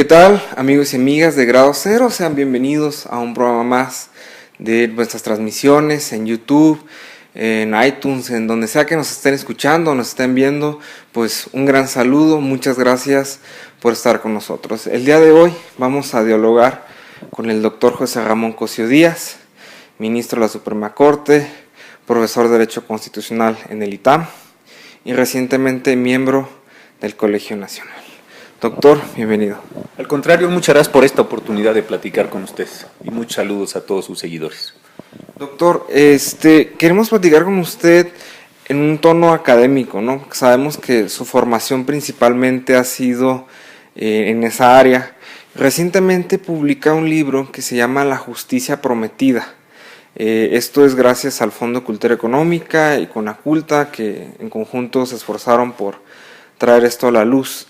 ¿Qué tal, amigos y amigas de Grado Cero? Sean bienvenidos a un programa más de nuestras transmisiones en YouTube, en iTunes, en donde sea que nos estén escuchando, nos estén viendo. Pues un gran saludo, muchas gracias por estar con nosotros. El día de hoy vamos a dialogar con el doctor José Ramón Cosío Díaz, ministro de la Suprema Corte, profesor de Derecho Constitucional en el ITAM y recientemente miembro del Colegio Nacional. Doctor, bienvenido. Al contrario, muchas gracias por esta oportunidad de platicar con ustedes y muchos saludos a todos sus seguidores. Doctor, queremos platicar con usted en un tono académico, ¿no? Sabemos que su formación principalmente ha sido en esa área. Recientemente publica un libro que se llama La Justicia Prometida. Esto es gracias al Fondo de Cultura Económica y Conaculta, que en conjunto se esforzaron por traer esto a la luz.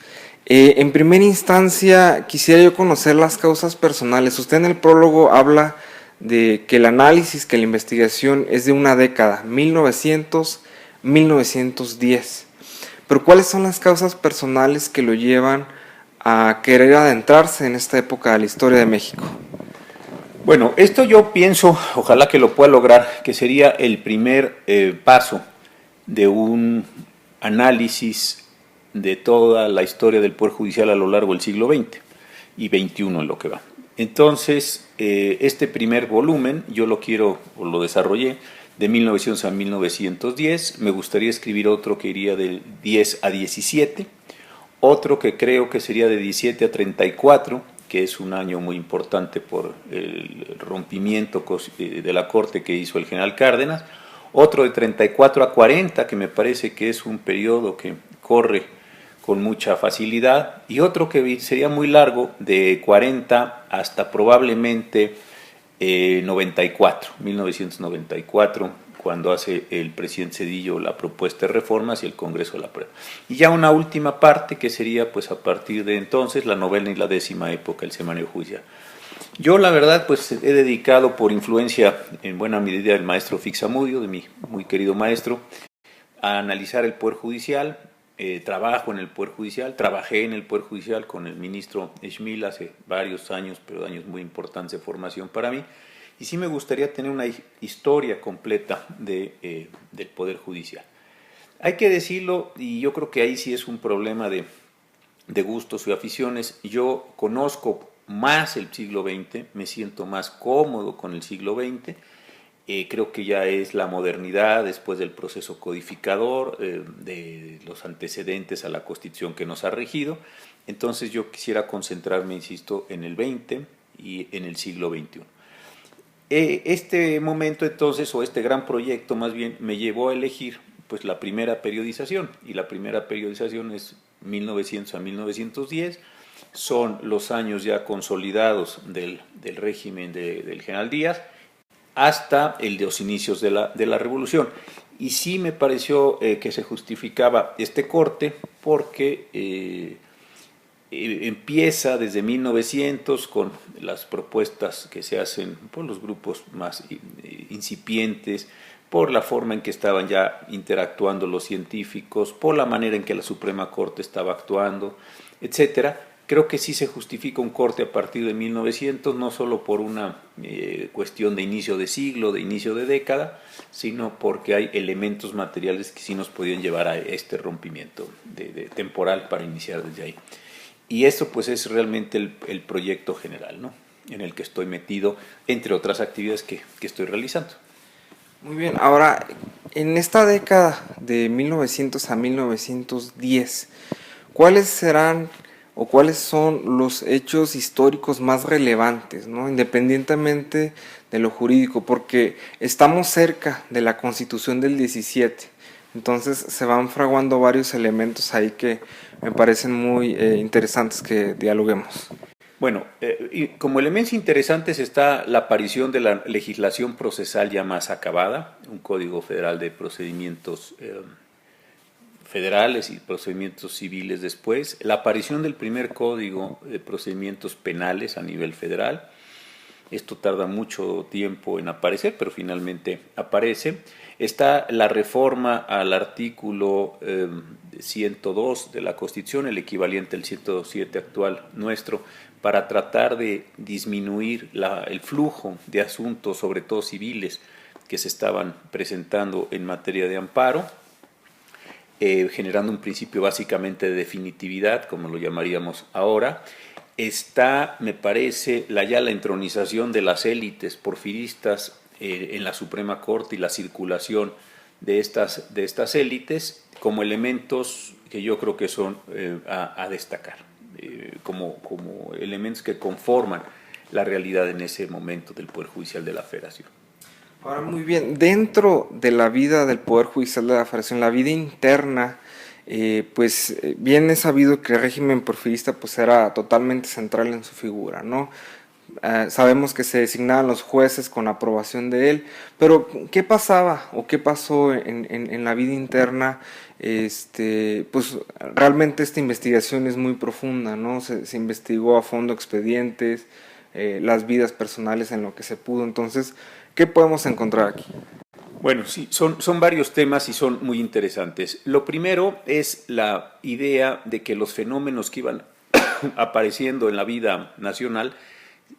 En primera instancia, quisiera yo conocer las causas personales. Usted en el prólogo habla de que el análisis, que la investigación es de una década, 1900-1910. Pero ¿cuáles son las causas personales que lo llevan a querer adentrarse en esta época de la historia de México? Bueno, esto yo pienso, ojalá que lo pueda lograr, que sería el primer paso de un análisis de toda la historia del Poder Judicial a lo largo del siglo XX y XXI en lo que va. Entonces, este primer volumen yo lo quiero, o lo desarrollé, de 1900 a 1910. Me gustaría escribir otro que iría del 10 a 17, otro que creo que sería de 17 a 34, que es un año muy importante por el rompimiento de la Corte que hizo el general Cárdenas, otro de 34 a 40, que me parece que es un periodo que corre con mucha facilidad, y otro que sería muy largo, de 40 hasta probablemente 1994, cuando hace el presidente Zedillo la propuesta de reformas y el Congreso la aprueba. Y ya una última parte que sería pues a partir de entonces la novena y la décima época, el semanario judicial. Yo la verdad pues he dedicado por influencia en buena medida del maestro Fixamudio, de mi muy querido maestro, a analizar el Poder Judicial. Trabajo en el Poder Judicial, trabajé en el Poder Judicial con el ministro Schmil hace varios años, pero años muy importantes de formación para mí, y sí me gustaría tener una historia completa del Poder Judicial. Hay que decirlo, y yo creo que ahí sí es un problema de gustos y aficiones. Yo conozco más el siglo XX, me siento más cómodo con el siglo XX. Creo que ya es la modernidad después del proceso codificador, de los antecedentes a la Constitución que nos ha regido. Entonces yo quisiera concentrarme, insisto, en el XX y en el siglo XXI. Este momento entonces, o este gran proyecto más bien, me llevó a elegir pues la primera periodización, y la primera periodización es 1900 a 1910, son los años ya consolidados del régimen del general Díaz, hasta los inicios de la revolución. Y sí me pareció que se justificaba este corte porque empieza desde 1900 con las propuestas que se hacen por los grupos más incipientes, por la forma en que estaban ya interactuando los científicos, por la manera en que la Suprema Corte estaba actuando, etcétera. Creo que sí se justifica un corte a partir de 1900, no solo por una cuestión de inicio de siglo, de inicio de década, sino porque hay elementos materiales que sí nos podían llevar a este rompimiento temporal para iniciar desde ahí. Y esto pues es realmente el proyecto general, ¿no?, en el que estoy metido, entre otras actividades que estoy realizando. Muy bien, ahora, en esta década de 1900 a 1910, ¿cuáles serán o cuáles son los hechos históricos más relevantes, ¿no?, independientemente de lo jurídico? Porque estamos cerca de la Constitución del 17, entonces se van fraguando varios elementos ahí que me parecen muy interesantes que dialoguemos. Bueno, y como elementos interesantes está la aparición de la legislación procesal ya más acabada, un Código Federal de Procedimientos federales y procedimientos civiles después, la aparición del primer Código de Procedimientos Penales a nivel federal, Esto tarda mucho tiempo en aparecer, pero finalmente aparece. Está la reforma al artículo 102 de la Constitución, el equivalente al 107 actual nuestro, para tratar de disminuir el flujo de asuntos, sobre todo civiles, que se estaban presentando en materia de amparo, generando un principio básicamente de definitividad, como lo llamaríamos ahora. Está, me parece, ya la entronización de las élites porfiristas en la Suprema Corte y la circulación de estas élites como elementos que yo creo que son a destacar, como elementos que conforman la realidad en ese momento del Poder Judicial de la Federación. Ahora, muy bien, dentro de la vida del Poder Judicial de la Federación, la vida interna, bien es sabido que el régimen porfirista pues era totalmente central en su figura, ¿no? Sabemos que se designaban los jueces con aprobación de él, pero ¿qué pasaba o qué pasó en la vida interna? Pues realmente esta investigación es muy profunda, ¿no? Se investigó a fondo expedientes, las vidas personales en lo que se pudo. Entonces, ¿qué podemos encontrar aquí? Bueno, sí, son varios temas y son muy interesantes. Lo primero es la idea de que los fenómenos que iban apareciendo en la vida nacional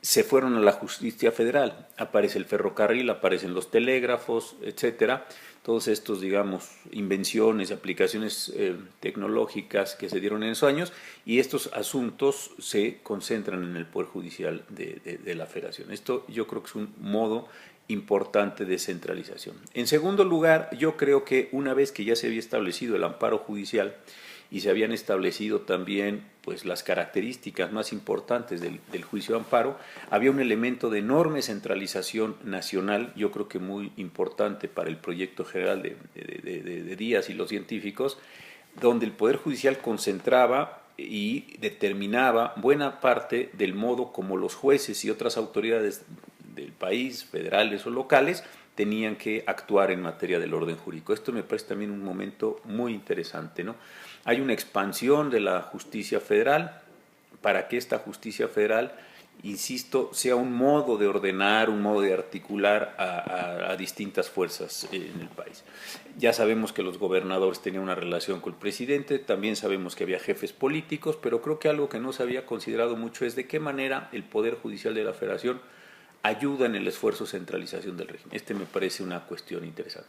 se fueron a la justicia federal. Aparece el ferrocarril, aparecen los telégrafos, etcétera. Todos estos, digamos, invenciones, aplicaciones tecnológicas que se dieron en esos años, y estos asuntos se concentran en el Poder Judicial de la Federación. Esto yo creo que es un modo importante de centralización. En segundo lugar, yo creo que una vez que ya se había establecido el amparo judicial y se habían establecido también pues, las características más importantes del juicio de amparo, había un elemento de enorme centralización nacional, yo creo que muy importante para el proyecto general de Díaz y los científicos, donde el Poder Judicial concentraba y determinaba buena parte del modo como los jueces y otras autoridades del país, federales o locales, tenían que actuar en materia del orden jurídico. Esto me parece también un momento muy interesante, ¿no? Hay una expansión de la justicia federal para que esta justicia federal, insisto, sea un modo de ordenar, un modo de articular a distintas fuerzas en el país. Ya sabemos que los gobernadores tenían una relación con el presidente, también sabemos que había jefes políticos, pero creo que algo que no se había considerado mucho es de qué manera el Poder Judicial de la Federación ayuda en el esfuerzo de centralización del régimen. Me parece una cuestión interesante.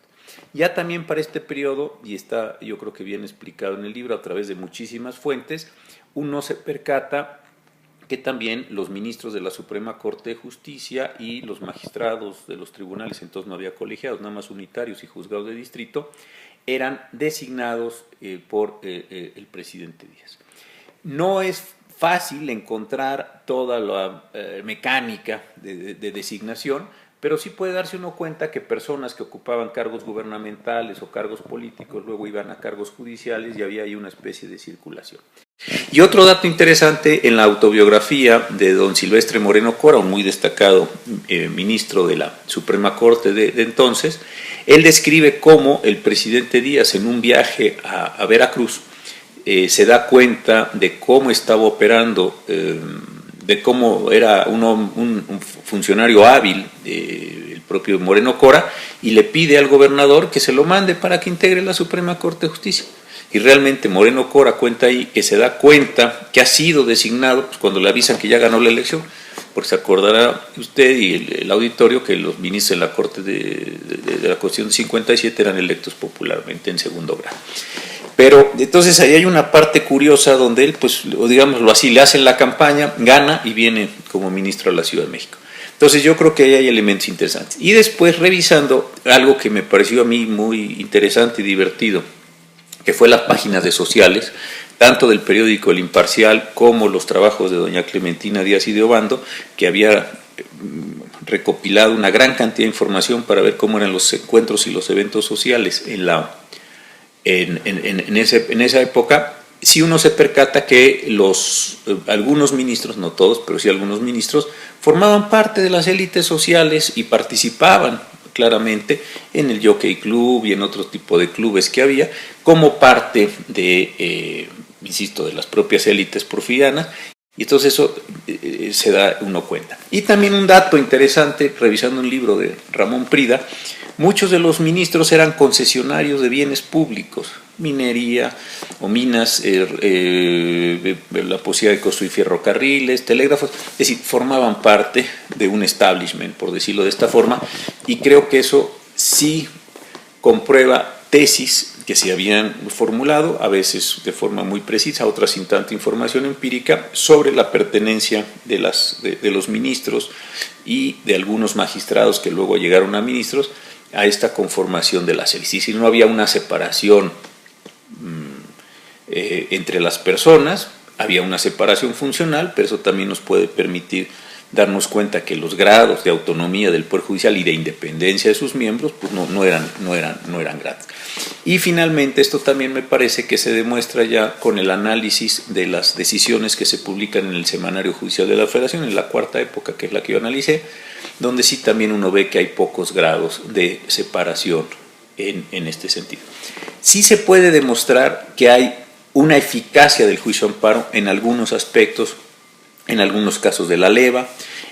Ya también para este periodo, y está yo creo que bien explicado en el libro a través de muchísimas fuentes, uno se percata que también los ministros de la Suprema Corte de Justicia y los magistrados de los tribunales, entonces no había colegiados, nada más unitarios y juzgados de distrito, eran designados por el presidente Díaz. No es fácil encontrar toda la mecánica de designación, pero sí puede darse uno cuenta que personas que ocupaban cargos gubernamentales o cargos políticos luego iban a cargos judiciales y había ahí una especie de circulación. Y otro dato interesante en la autobiografía de don Silvestre Moreno Cora, un muy destacado ministro de la Suprema Corte de entonces, él describe cómo el presidente Díaz en un viaje a Veracruz se da cuenta de cómo estaba operando, de cómo era un funcionario hábil, el propio Moreno Cora, y le pide al gobernador que se lo mande para que integre la Suprema Corte de Justicia. Y realmente Moreno Cora cuenta ahí que se da cuenta que ha sido designado pues, cuando le avisan que ya ganó la elección, porque se acordará usted y el auditorio que los ministros en la Corte de la Constitución 57 eran electos popularmente en segundo grado. Pero entonces ahí hay una parte curiosa donde él, pues digámoslo así, le hacen la campaña, gana y viene como ministro a la Ciudad de México. Entonces yo creo que ahí hay elementos interesantes. Y después revisando algo que me pareció a mí muy interesante y divertido, que fue las páginas de sociales, tanto del periódico El Imparcial como los trabajos de doña Clementina Díaz y de Obando, que había recopilado una gran cantidad de información para ver cómo eran los encuentros y los eventos sociales en esa época. Si uno se percata que algunos ministros, no todos, pero sí algunos ministros, formaban parte de las élites sociales y participaban claramente en el Jockey Club y en otro tipo de clubes que había, como parte de, insisto, de las propias élites porfirianas. Y entonces eso se da uno cuenta. Y también un dato interesante, revisando un libro de Ramón Prida, muchos de los ministros eran concesionarios de bienes públicos, minería o minas, la posibilidad de construir ferrocarriles, telégrafos, es decir, formaban parte de un establishment, por decirlo de esta forma, y creo que eso sí comprueba tesis que se habían formulado, a veces de forma muy precisa, otras sin tanta información empírica, sobre la pertenencia de los ministros y de algunos magistrados que luego llegaron a ministros a esta conformación de las élites. Si no había una separación entre las personas, había una separación funcional, pero eso también nos puede permitir darnos cuenta que los grados de autonomía del Poder Judicial y de independencia de sus miembros pues no eran grandes. Y finalmente esto también me parece que se demuestra ya con el análisis de las decisiones que se publican en el Semanario Judicial de la Federación, en la cuarta época, que es la que yo analicé, donde sí también uno ve que hay pocos grados de separación en este sentido. Sí se puede demostrar que hay una eficacia del juicio de amparo en algunos aspectos, en algunos casos de la leva,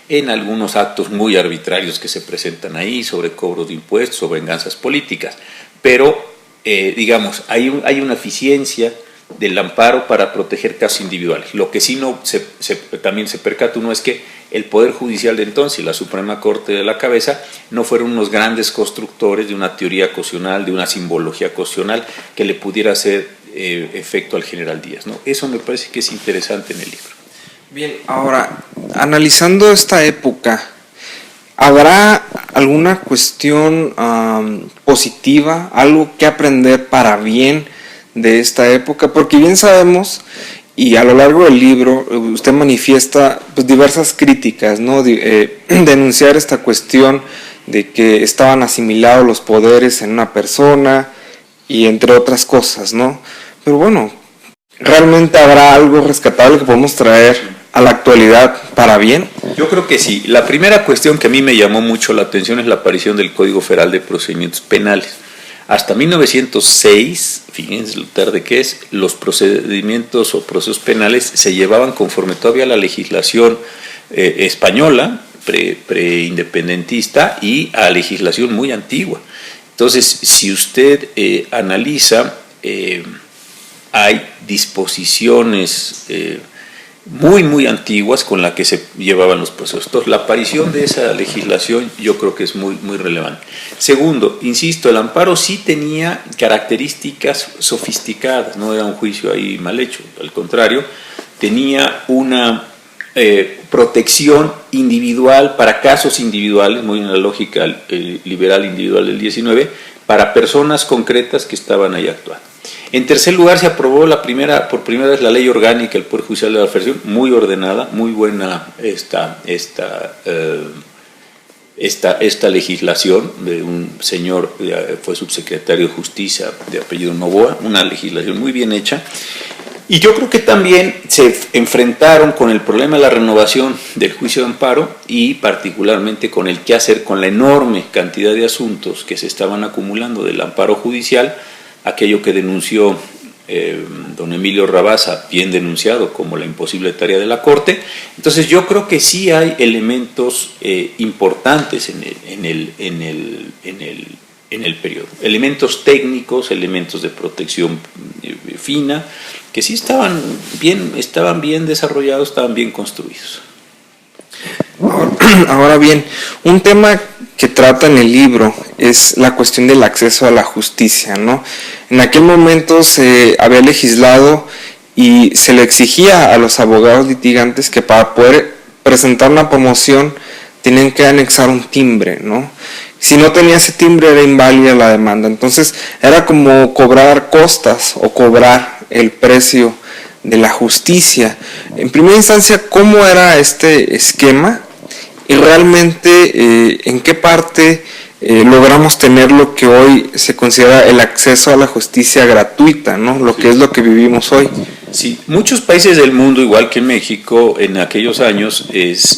en algunos actos muy arbitrarios que se presentan ahí sobre cobros de impuestos o venganzas políticas, pero digamos, hay una eficiencia del amparo para proteger casos individuales. Lo que sí también se percata uno es que el Poder Judicial de entonces y la Suprema Corte de la cabeza no fueron unos grandes constructores de una teoría acusacional, de una simbología acusacional que le pudiera hacer efecto al general Díaz, ¿no? Eso me parece que es interesante en el libro. Bien, ahora, analizando esta época, ¿habrá alguna cuestión positiva, algo que aprender para bien de esta época? Porque bien sabemos, y a lo largo del libro, usted manifiesta pues, diversas críticas, ¿no? Denunciar esta cuestión de que estaban asimilados los poderes en una persona, y entre otras cosas, ¿no? Pero bueno, ¿realmente habrá algo rescatable que podemos traer a la actualidad para bien? Yo creo que sí. La primera cuestión que a mí me llamó mucho la atención es la aparición del Código Federal de Procedimientos Penales. Hasta 1906, fíjense lo tarde que es, los procedimientos o procesos penales se llevaban conforme todavía a la legislación española, preindependentista, y a legislación muy antigua. Entonces, si usted analiza, hay disposiciones muy antiguas con las que se llevaban los procesos. Entonces, la aparición de esa legislación yo creo que es muy relevante. Segundo, insisto, el amparo sí tenía características sofisticadas, no era un juicio ahí mal hecho, al contrario, tenía una protección individual para casos individuales, muy en la lógica liberal individual del 19, para personas concretas que estaban ahí actuando. En tercer lugar, se aprobó por primera vez la ley orgánica del Poder Judicial de la Federación, muy ordenada, muy buena esta legislación de un señor, fue subsecretario de Justicia de apellido Novoa, una legislación muy bien hecha. Y yo creo que también se enfrentaron con el problema de la renovación del juicio de amparo y particularmente con el qué hacer con la enorme cantidad de asuntos que se estaban acumulando del amparo judicial, aquello que denunció don Emilio Rabasa, bien denunciado como la imposible tarea de la Corte. Entonces yo creo que sí hay elementos importantes en el periodo, elementos técnicos, elementos de protección fina, que sí estaban bien desarrollados, estaban bien construidos. Ahora bien, un tema que trata en el libro es la cuestión del acceso a la justicia, ¿no? En aquel momento se había legislado y se le exigía a los abogados litigantes que para poder presentar una promoción tenían que anexar un timbre, ¿no? Si no tenía ese timbre era inválida la demanda. Entonces era como cobrar costas o cobrar el precio de la justicia. En primera instancia, ¿cómo era este esquema? Y realmente, ¿en qué parte logramos tener lo que hoy se considera el acceso a la justicia gratuita, ¿no? Lo que es lo que vivimos hoy. Sí, muchos países del mundo, igual que en México, en aquellos años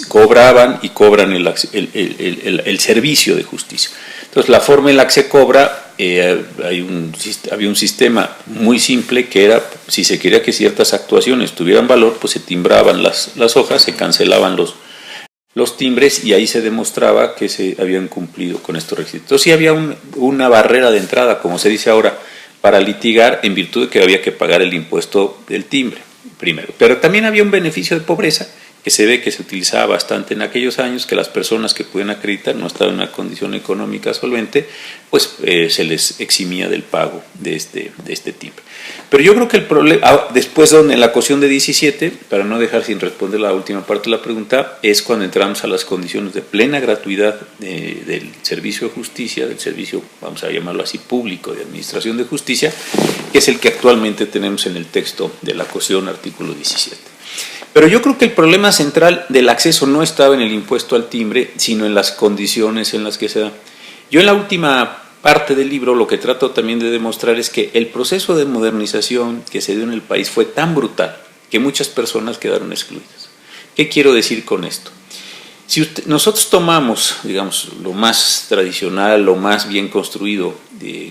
cobraban y cobran el servicio de justicia. Entonces, la forma en la que se cobra había un sistema muy simple que era, si se quería que ciertas actuaciones tuvieran valor, pues se timbraban las hojas, se cancelaban los timbres y ahí se demostraba que se habían cumplido con estos requisitos. Entonces sí había una barrera de entrada, como se dice ahora, para litigar en virtud de que había que pagar el impuesto del timbre primero. Pero también había un beneficio de pobreza que se ve que se utilizaba bastante en aquellos años, que las personas que podían acreditar no estaban en una condición económica solvente, pues se les eximía del pago de este timbre. Pero yo creo que el problema, después en la Constitución de 17, para no dejar sin responder la última parte de la pregunta, es cuando entramos a las condiciones de plena gratuidad del servicio de justicia, del servicio, vamos a llamarlo así, público de administración de justicia, que es el que actualmente tenemos en el texto de la Constitución, artículo 17. Pero yo creo que el problema central del acceso no estaba en el impuesto al timbre, sino en las condiciones en las que se da. Yo en la última parte del libro lo que trato también de demostrar es que el proceso de modernización que se dio en el país fue tan brutal que muchas personas quedaron excluidas. ¿Qué quiero decir con esto? Si nosotros tomamos, digamos, lo más tradicional, lo más bien construido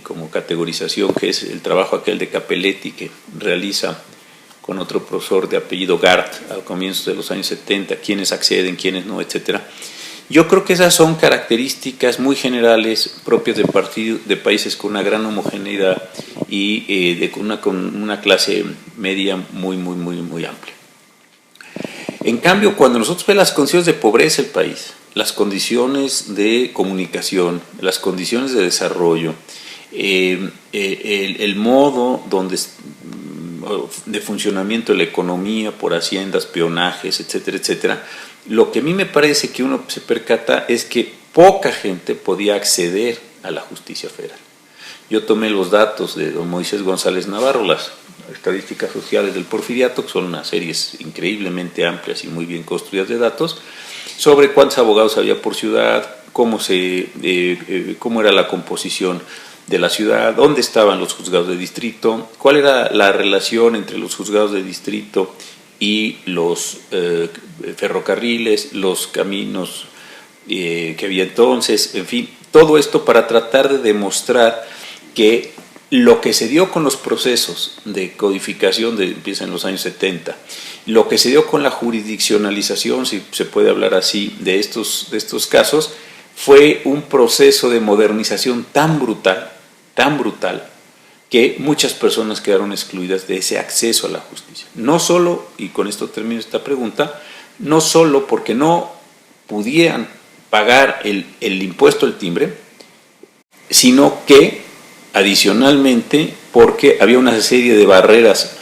como categorización, que es el trabajo aquel de Capelletti que realiza con otro profesor de apellido Gart a comienzos de los años 70, quiénes acceden, quiénes no, etcétera. Yo creo que esas son características muy generales propias de países con una gran homogeneidad y con una clase media muy amplia. En cambio, cuando nosotros vemos las condiciones de pobreza del país, las condiciones de comunicación, las condiciones de desarrollo, el modo de funcionamiento de la economía por haciendas, peonajes, etcétera, etcétera, lo que a mí me parece que uno se percata es que poca gente podía acceder a la justicia federal. Yo tomé los datos de don Moisés González Navarro, las estadísticas sociales del Porfiriato, que son unas series increíblemente amplias y muy bien construidas de datos, sobre cuántos abogados había por ciudad, cómo era la composición de la ciudad, dónde estaban los juzgados de distrito, cuál era la relación entre los juzgados de distrito y los ferrocarriles, los caminos que había entonces, en fin, todo esto para tratar de demostrar que lo que se dio con los procesos de codificación, empieza en los años 70, lo que se dio con la jurisdiccionalización, si se puede hablar así, de estos casos, fue un proceso de modernización tan brutal, que muchas personas quedaron excluidas de ese acceso a la justicia. No solo, y con esto termino esta pregunta, no solo porque no pudieran pagar el impuesto al timbre, sino que adicionalmente porque había una serie de barreras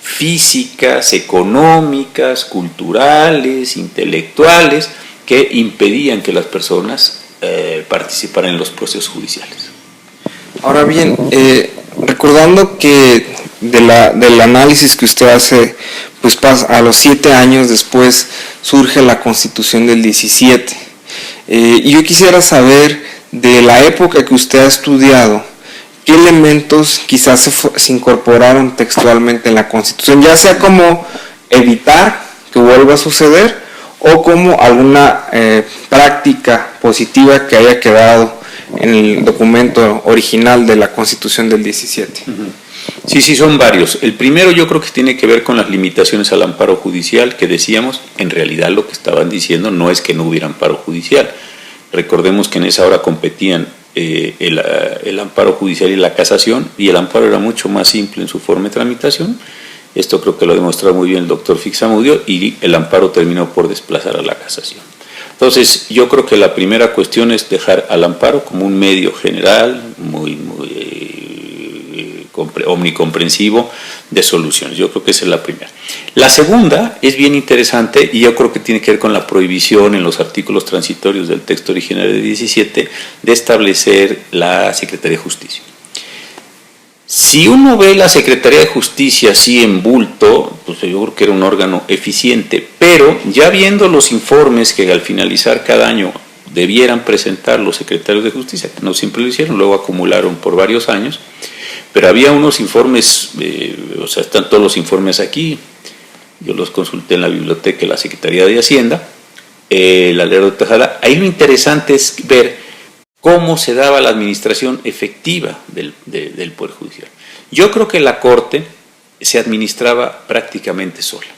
físicas, económicas, culturales, intelectuales, que impedían que las personas participaran en los procesos judiciales. Ahora bien, recordando que del análisis que usted hace, pues a los 7 años después surge la Constitución del 17. Y yo quisiera saber, de la época que usted ha estudiado, ¿qué elementos quizás se incorporaron textualmente en la Constitución? Ya sea como evitar que vuelva a suceder o como alguna práctica positiva que haya quedado en el documento original de la Constitución del 17. Sí, son varios. El primero yo creo que tiene que ver con las limitaciones al amparo judicial, que decíamos, en realidad lo que estaban diciendo no es que no hubiera amparo judicial. Recordemos que en esa hora competían el amparo judicial y la casación, y el amparo era mucho más simple en su forma de tramitación. Esto creo que lo ha demostrado muy bien el doctor Fixamudio, y el amparo terminó por desplazar a la casación. Entonces, yo creo que la primera cuestión es dejar al amparo como un medio general, muy omnicomprensivo de soluciones. Yo creo que esa es la primera. La segunda es bien interesante y yo creo que tiene que ver con la prohibición en los artículos transitorios del texto original de 17 de establecer la Secretaría de Justicia. Si uno ve la Secretaría de Justicia así en bulto, pues yo creo que era un órgano eficiente, pero ya viendo los informes que al finalizar cada año debieran presentar los secretarios de Justicia, que no siempre lo hicieron, luego acumularon por varios años, pero había unos informes, están todos los informes aquí, yo los consulté en la biblioteca de la Secretaría de Hacienda, la Ley de Tejada. Ahí lo interesante es ver cómo se daba la administración efectiva del Poder Judicial. Yo creo que la Corte se administraba prácticamente sola.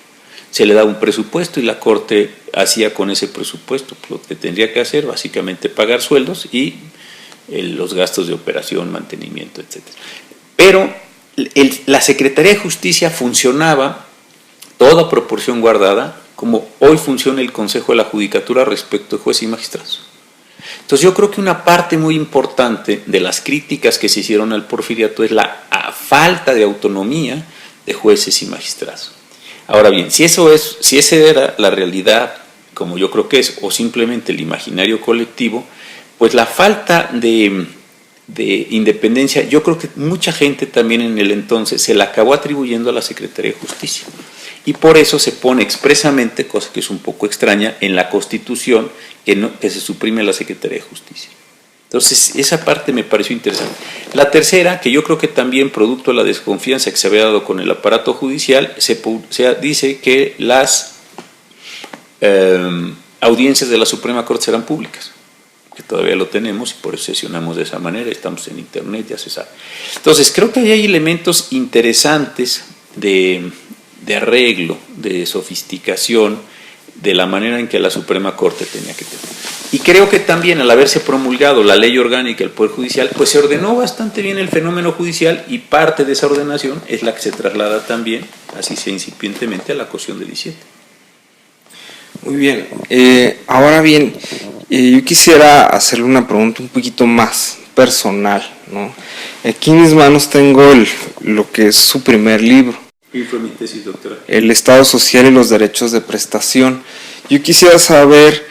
Se le daba un presupuesto y la Corte hacía con ese presupuesto lo que tendría que hacer, básicamente pagar sueldos y los gastos de operación, mantenimiento, etc. Pero la Secretaría de Justicia funcionaba, toda proporción guardada, como hoy funciona el Consejo de la Judicatura respecto de jueces y magistrados. Entonces yo creo que una parte muy importante de las críticas que se hicieron al porfiriato es la falta de autonomía de jueces y magistrados. Ahora bien, si esa era la realidad, como yo creo que es, o simplemente el imaginario colectivo, pues la falta de independencia, yo creo que mucha gente también en el entonces se la acabó atribuyendo a la Secretaría de Justicia. Y por eso se pone expresamente, cosa que es un poco extraña, en la Constitución que se suprime la Secretaría de Justicia. Entonces, esa parte me pareció interesante. La tercera, que yo creo que también producto de la desconfianza que se había dado con el aparato judicial, se dice que las audiencias de la Suprema Corte serán públicas, que todavía lo tenemos y por eso sesionamos de esa manera, estamos en internet, ya se sabe. Entonces, creo que ahí hay elementos interesantes de arreglo, de sofisticación, de la manera en que la Suprema Corte tenía que tener. Y creo que también al haberse promulgado la ley orgánica del Poder Judicial, pues se ordenó bastante bien el fenómeno judicial y parte de esa ordenación es la que se traslada también, así sea incipientemente, a la Constitución del 17. Muy bien, ahora bien, yo quisiera hacerle una pregunta un poquito más personal, ¿no? Aquí en mis manos tengo lo que es su primer libro. Y fue mi tesis doctoral. El Estado Social y los Derechos de Prestación. Yo quisiera saber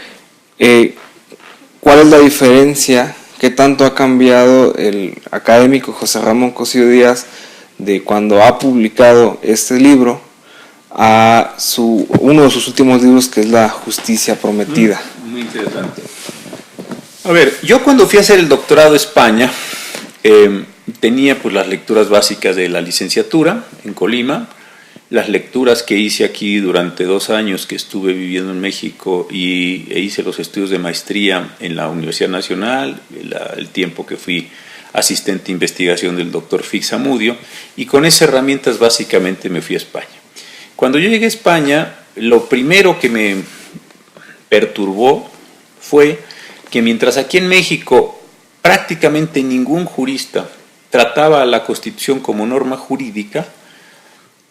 cuál es la diferencia, qué tanto ha cambiado el académico José Ramón Cosío Díaz de cuando ha publicado este libro a uno de sus últimos libros, que es La Justicia Prometida. Muy interesante. A ver, yo cuando fui a hacer el doctorado a España, tenía pues las lecturas básicas de la licenciatura en Colima, las lecturas que hice aquí durante 2 años que estuve viviendo en México e hice los estudios de maestría en la Universidad Nacional, el tiempo que fui asistente de investigación del doctor Fix Zamudio, y con esas herramientas básicamente me fui a España. Cuando yo llegué a España, lo primero que me perturbó fue que mientras aquí en México prácticamente ningún jurista trataba a la Constitución como norma jurídica,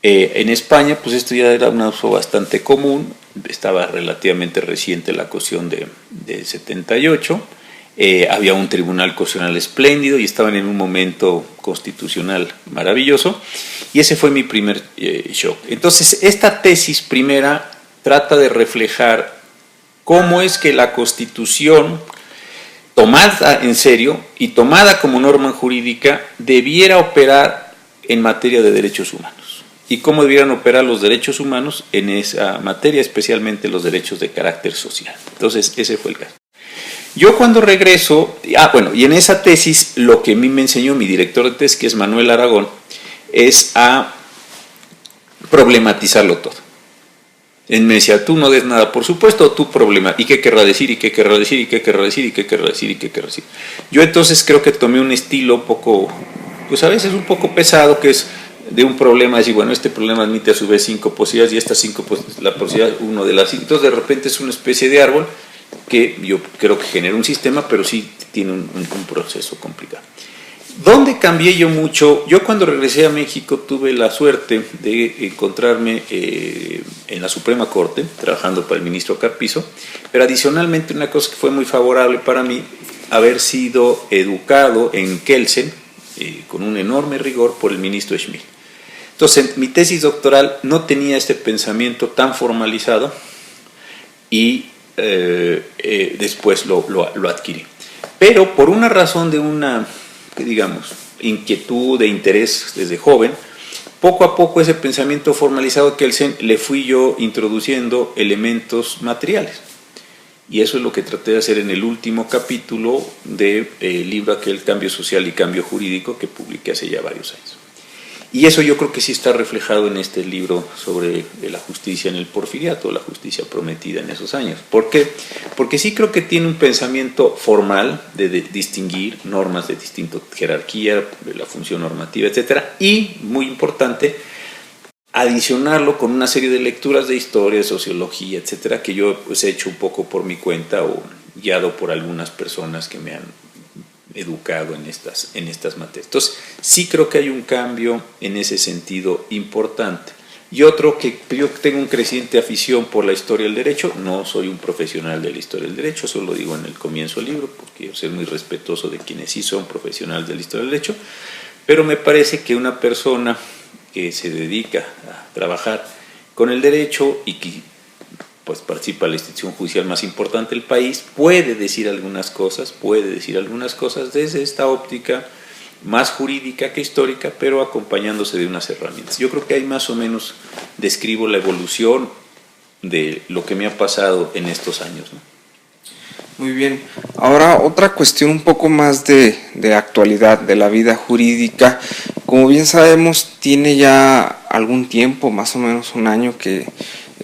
en España pues esto ya era un uso bastante común, estaba relativamente reciente la Constitución de 78, había un tribunal constitucional espléndido y estaban en un momento constitucional maravilloso, y ese fue mi primer shock. Entonces esta tesis primera trata de reflejar cómo es que la Constitución, tomada en serio y tomada como norma jurídica, debiera operar en materia de derechos humanos y cómo debieran operar los derechos humanos en esa materia, especialmente los derechos de carácter social. Entonces ese fue el caso. Yo cuando regreso, y en esa tesis lo que a mí me enseñó mi director de tesis, que es Manuel Aragón, es a problematizarlo todo. Él me decía, tú no des nada, por supuesto, tú problema, ¿y qué querrá decir? ¿Y qué querrá decir? ¿Y qué querrá decir? ¿Y qué querrá decir? ¿Y qué querrá decir? Yo entonces creo que tomé un estilo un poco, pues a veces un poco pesado, que es de un problema, decir, bueno, este problema admite a su vez 5 posibilidades y estas 5, la posibilidad, uno de las 5, entonces de repente es una especie de árbol que yo creo que genera un sistema, pero sí tiene un proceso complicado. ¿Dónde cambié yo mucho? Yo cuando regresé a México tuve la suerte de encontrarme en la Suprema Corte, trabajando para el ministro Carpizo, pero adicionalmente una cosa que fue muy favorable para mí, haber sido educado en Kelsen, con un enorme rigor, por el ministro Schmid. Entonces, mi tesis doctoral no tenía este pensamiento tan formalizado y después lo adquirí. Pero por una razón de una, digamos, inquietud, de interés desde joven, poco a poco ese pensamiento formalizado de Kelsen le fui yo introduciendo elementos materiales. Y eso es lo que traté de hacer en el último capítulo del libro aquel Cambio Social y Cambio Jurídico que publiqué hace ya varios años. Y eso yo creo que sí está reflejado en este libro sobre la justicia en el porfiriato, la justicia prometida en esos años. ¿Por qué? Porque sí creo que tiene un pensamiento formal de distinguir normas de distinta jerarquía, de la función normativa, etcétera, y, muy importante, adicionarlo con una serie de lecturas de historia, de sociología, etcétera, que yo pues, he hecho un poco por mi cuenta o guiado por algunas personas que me han educado en estas materias. Entonces, sí creo que hay un cambio en ese sentido importante. Y otro, que yo tengo un creciente afición por la historia del derecho, no soy un profesional de la historia del derecho, eso lo digo en el comienzo del libro, porque yo soy muy respetuoso de quienes sí son profesionales de la historia del derecho, pero me parece que una persona que se dedica a trabajar con el derecho y que pues participa en la institución judicial más importante del país, puede decir algunas cosas desde esta óptica más jurídica que histórica, pero acompañándose de unas herramientas. Yo creo que ahí más o menos describo la evolución de lo que me ha pasado en estos años, ¿no? Muy bien. Ahora otra cuestión un poco más de actualidad, de la vida jurídica. Como bien sabemos, tiene ya algún tiempo, más o menos un año, que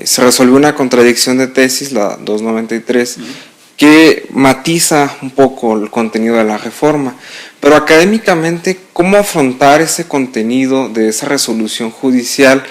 se resolvió una contradicción de tesis, la 293, que matiza un poco el contenido de la reforma. Pero académicamente, ¿cómo afrontar ese contenido de esa resolución judicial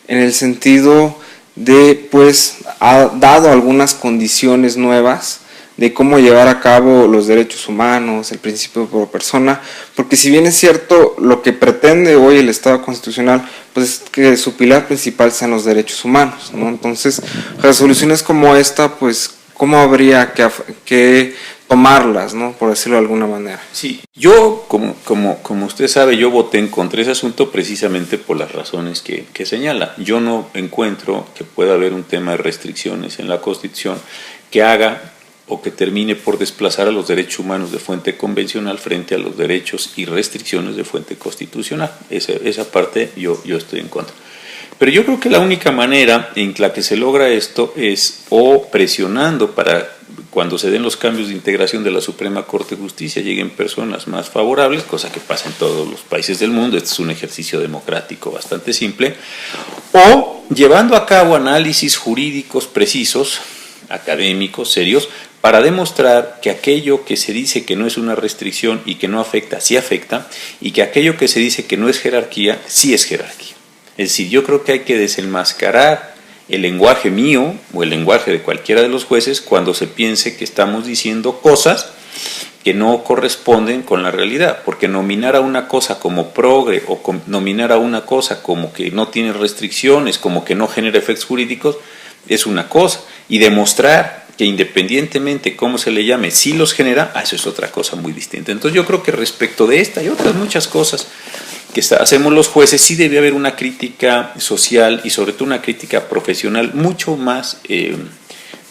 en el sentido de, pues, ha dado algunas condiciones nuevas de cómo llevar a cabo los derechos humanos, el principio pro persona, porque si bien es cierto, lo que pretende hoy el Estado constitucional, pues es que su pilar principal sean los derechos humanos, ¿no? Entonces, resoluciones como esta, pues, ¿cómo habría que tomarlas, ¿no? Por decirlo de alguna manera? Sí, yo, como usted sabe, yo voté en contra de ese asunto precisamente por las razones que señala. Yo no encuentro que pueda haber un tema de restricciones en la Constitución que haga o que termine por desplazar a los derechos humanos de fuente convencional frente a los derechos y restricciones de fuente constitucional. Esa parte yo estoy en contra. Pero yo creo que la única manera en la que se logra esto es o presionando para cuando se den los cambios de integración de la Suprema Corte de Justicia lleguen personas más favorables, cosa que pasa en todos los países del mundo. Este es un ejercicio democrático bastante simple, o llevando a cabo análisis jurídicos precisos, académicos, serios, para demostrar que aquello que se dice que no es una restricción y que no afecta, sí afecta, y que aquello que se dice que no es jerarquía, sí es jerarquía. Es decir, yo creo que hay que desenmascarar el lenguaje mío o el lenguaje de cualquiera de los jueces cuando se piense que estamos diciendo cosas que no corresponden con la realidad, porque nominar a una cosa como progre o nominar a una cosa como que no tiene restricciones, como que no genera efectos jurídicos, es una cosa, y demostrar que independientemente cómo se le llame, sí los genera, eso es otra cosa muy distinta. Entonces yo creo que respecto de esta y otras muchas cosas que hacemos los jueces, sí debe haber una crítica social y sobre todo una crítica profesional mucho más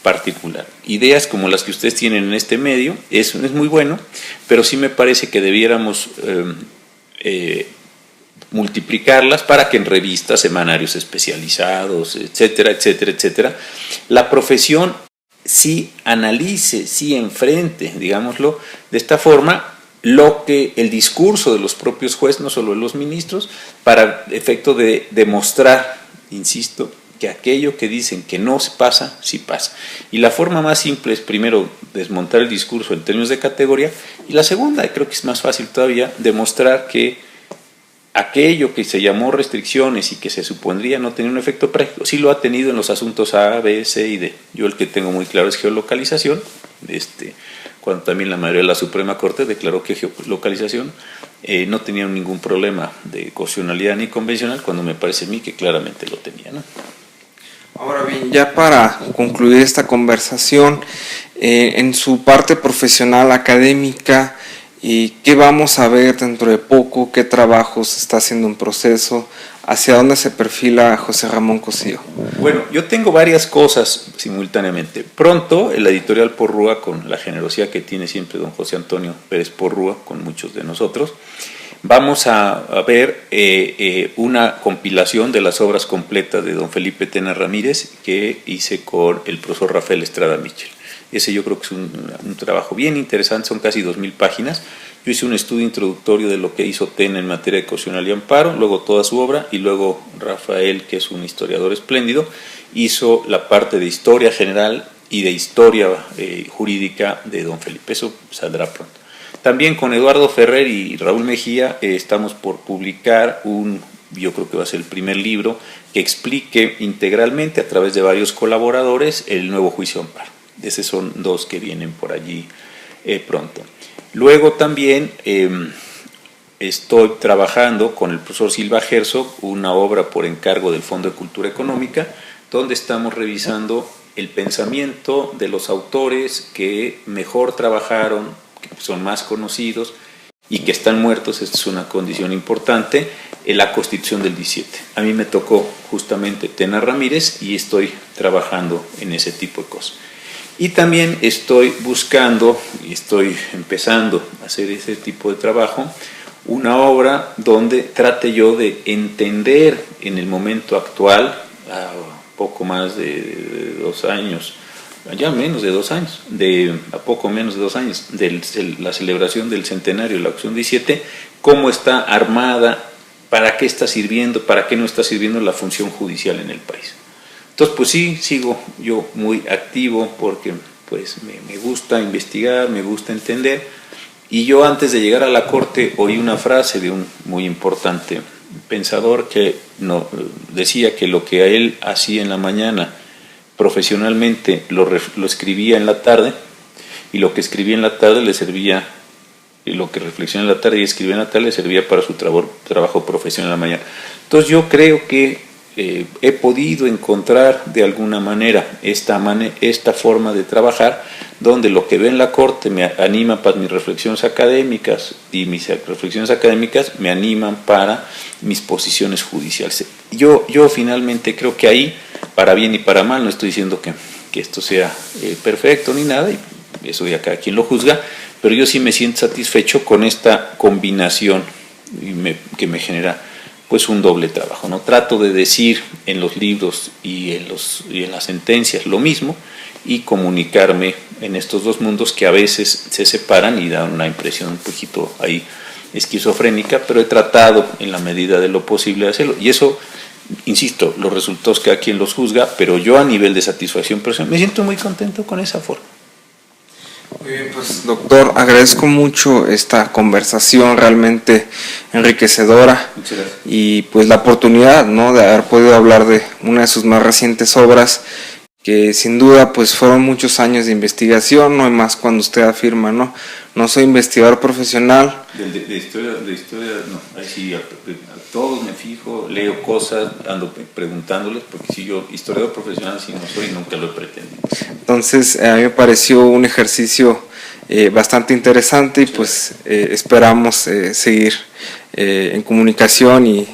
particular. Ideas como las que ustedes tienen en este medio, es muy bueno, pero sí me parece que debiéramos multiplicarlas para que en revistas, semanarios especializados, etcétera, etcétera, etcétera, la profesión sí analice, sí enfrente, digámoslo, de esta forma, lo que el discurso de los propios jueces, no solo de los ministros, para efecto de demostrar, insisto, que aquello que dicen que no se pasa, sí pasa. Y la forma más simple es primero desmontar el discurso en términos de categoría, y la segunda, y creo que es más fácil todavía, demostrar que aquello que se llamó restricciones y que se supondría no tener un efecto práctico, sí lo ha tenido en los asuntos A, B, C y D. Yo el que tengo muy claro es geolocalización, cuando también la mayoría de la Suprema Corte declaró que geolocalización no tenía ningún problema de constitucionalidad ni convencional, cuando me parece a mí que claramente lo tenía, ¿no? Ahora bien, ya para concluir esta conversación, en su parte profesional, académica, ¿qué vamos a ver dentro de poco? ¿Qué trabajo se está haciendo en proceso? ¿Hacia dónde se perfila José Ramón Cosío? Bueno, yo tengo varias cosas simultáneamente. Pronto, el editorial Porrúa, con la generosidad que tiene siempre don José Antonio Pérez Porrúa, con muchos de nosotros, vamos a ver una compilación de las obras completas de don Felipe Tena Ramírez que hice con el profesor Rafael Estrada Mitchell. Ese yo creo que es un trabajo bien interesante, son casi 2000 páginas. Yo hice un estudio introductorio de lo que hizo Tena en materia de constitucional y amparo, luego toda su obra, y luego Rafael, que es un historiador espléndido, hizo la parte de historia general y de historia jurídica de don Felipe. Eso saldrá pronto. También con Eduardo Ferrer y Raúl Mejía estamos por publicar yo creo que va a ser el primer libro que explique integralmente a través de varios colaboradores el nuevo juicio amparo. Esos son dos que vienen por allí pronto. Luego también estoy trabajando con el profesor Silva Herzog una obra por encargo del Fondo de Cultura Económica, donde estamos revisando el pensamiento de los autores que mejor trabajaron, que son más conocidos y que están muertos. Esta es una condición importante en la Constitución del 17. A mí me tocó justamente Tena Ramírez y estoy trabajando en ese tipo de cosas. Y también estoy buscando y estoy empezando a hacer ese tipo de trabajo, una obra donde trate yo de entender en el momento actual, a poco más de 2 años, ya menos de 2 años, a poco menos de 2 años, de la celebración del centenario de la Constitución 17, cómo está armada, para qué está sirviendo, para qué no está sirviendo la función judicial en el país. Entonces, pues sí, sigo yo muy activo porque pues me gusta investigar, me gusta entender. Y yo antes de llegar a la Corte oí una frase de un muy importante pensador que decía que lo que a él hacía en la mañana profesionalmente lo escribía en la tarde, y lo que escribía en la tarde le servía, y lo que reflexionaba en la tarde y escribía en la tarde le servía para su trabajo profesional en la mañana. Entonces yo creo que he podido encontrar de alguna manera esta forma de trabajar, donde lo que veo en la Corte me anima para mis reflexiones académicas y mis reflexiones académicas me animan para mis posiciones judiciales. Yo finalmente creo que ahí, para bien y para mal, no estoy diciendo que esto sea perfecto ni nada, y eso ya cada quien lo juzga, pero yo sí me siento satisfecho con esta combinación que me genera pues un doble trabajo, ¿no? Trato de decir en los libros y en las sentencias lo mismo, y comunicarme en estos dos mundos que a veces se separan y dan una impresión un poquito ahí esquizofrénica, pero he tratado en la medida de lo posible de hacerlo, y eso, insisto, los resultados cada quien los juzga, pero yo a nivel de satisfacción personal me siento muy contento con esa forma. Muy bien, pues doctor, agradezco mucho esta conversación realmente enriquecedora. Muchas gracias. Y pues la oportunidad, ¿no?, de haber podido hablar de una de sus más recientes obras, que sin duda pues fueron muchos años de investigación, no hay más cuando usted afirma, no soy investigador profesional. De historia, no, ahí sí, a todos me fijo, leo cosas, ando preguntándoles, porque si yo historiador profesional sí no soy, nunca lo he pretendido. Entonces a mí me pareció un ejercicio bastante interesante, y pues esperamos seguir en comunicación y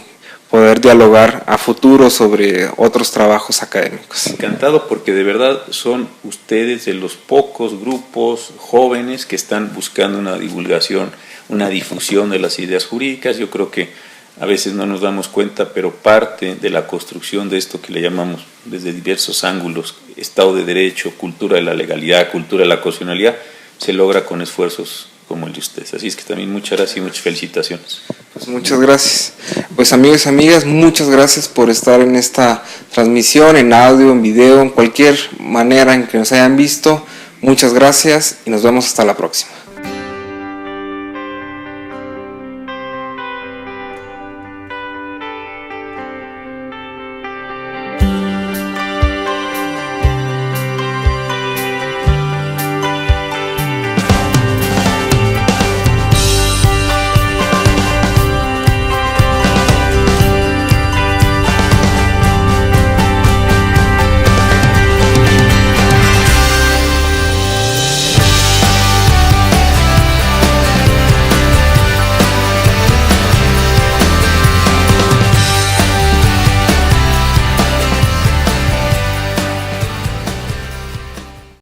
poder dialogar a futuro sobre otros trabajos académicos. Encantado, porque de verdad son ustedes de los pocos grupos jóvenes que están buscando una divulgación, una difusión de las ideas jurídicas. Yo creo que a veces no nos damos cuenta, pero parte de la construcción de esto que le llamamos desde diversos ángulos, Estado de Derecho, cultura de la legalidad, cultura de la constitucionalidad, se logra con esfuerzos como el de ustedes. Así es que también muchas gracias y muchas felicitaciones. Pues muchas gracias. Pues amigos y amigas, muchas gracias por estar en esta transmisión, en audio, en video, en cualquier manera en que nos hayan visto. Muchas gracias y nos vemos hasta la próxima.